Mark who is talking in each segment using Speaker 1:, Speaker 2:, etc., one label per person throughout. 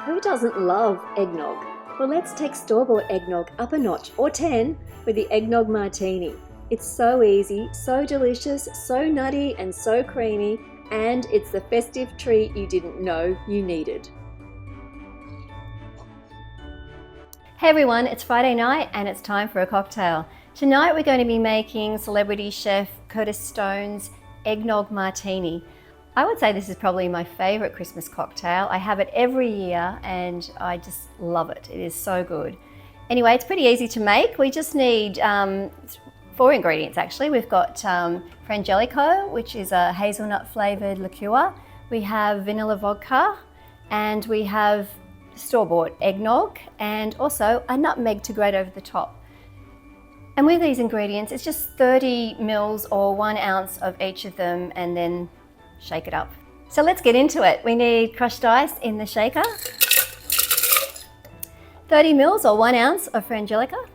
Speaker 1: Who doesn't love eggnog? Well, let's take store-bought eggnog up a notch or 10 with the Eggnog Martini. It's so easy, so delicious, so nutty and so creamy, and it's the festive treat you didn't know you needed.
Speaker 2: Hey everyone, it's Friday night and it's time for a cocktail. Tonight we're going to be making celebrity chef Curtis Stone's Eggnog Martini. I would say this is probably my favourite Christmas cocktail. I have it every year and I just love it. It is so good. Anyway, it's pretty easy to make. We just need 4 ingredients actually. We've got Frangelico, which is a hazelnut flavoured liqueur. We have vanilla vodka and we have store-bought eggnog and also a nutmeg to grate over the top. And with these ingredients, it's just 30 mils or 1 ounce of each of them and then shake it up. So let's get into it. We need crushed ice in the shaker, 30 mils or 1 ounce of Frangelico,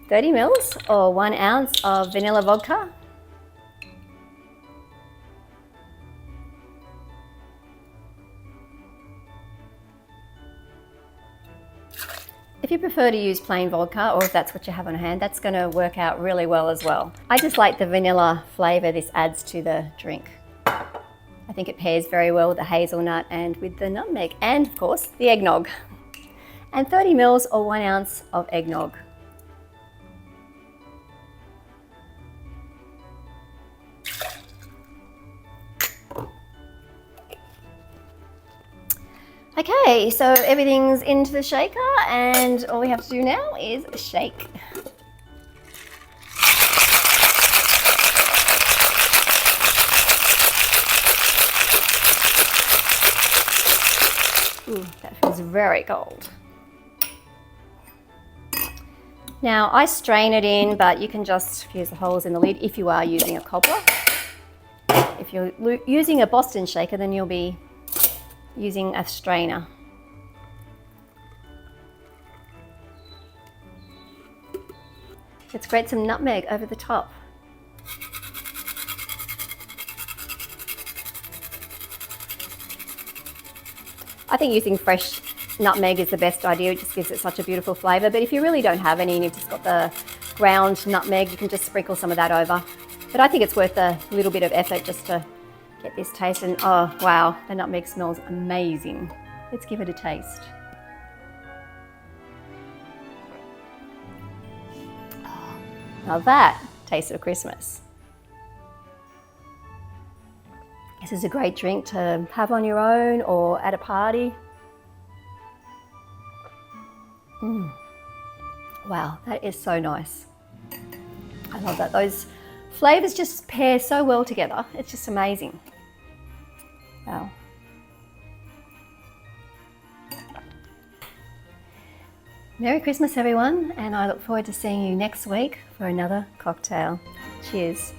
Speaker 2: $30 mils or 1 ounce of vanilla vodka, if you prefer to use plain vodka, or if that's what you have on hand, that's going to work out really well as well. I just like the vanilla flavour this adds to the drink. I think it pairs very well with the hazelnut and with the nutmeg and, of course, the eggnog. And 30 mils or 1 ounce of eggnog. Okay, so everything's into the shaker and all we have to do now is shake. Ooh, that feels very cold. Now I strain it in, but you can just fuse the holes in the lid if you are using a cobbler. If you're using a Boston shaker, then you'll be using a strainer. Let's grate some nutmeg over the top. I think using fresh nutmeg is the best idea. It just gives it such a beautiful flavour. But if you really don't have any and you've just got the ground nutmeg, you can just sprinkle some of that over. But I think it's worth a little bit of effort just to get this taste, and oh wow, the nutmeg smells amazing. Let's give it a taste. Oh, now that tastes of Christmas. This is a great drink to have on your own or at a party. Wow, that is so nice. I love that. Those flavours just pair so well together. It's just amazing. Wow. Merry Christmas everyone, and I look forward to seeing you next week for another cocktail. Cheers.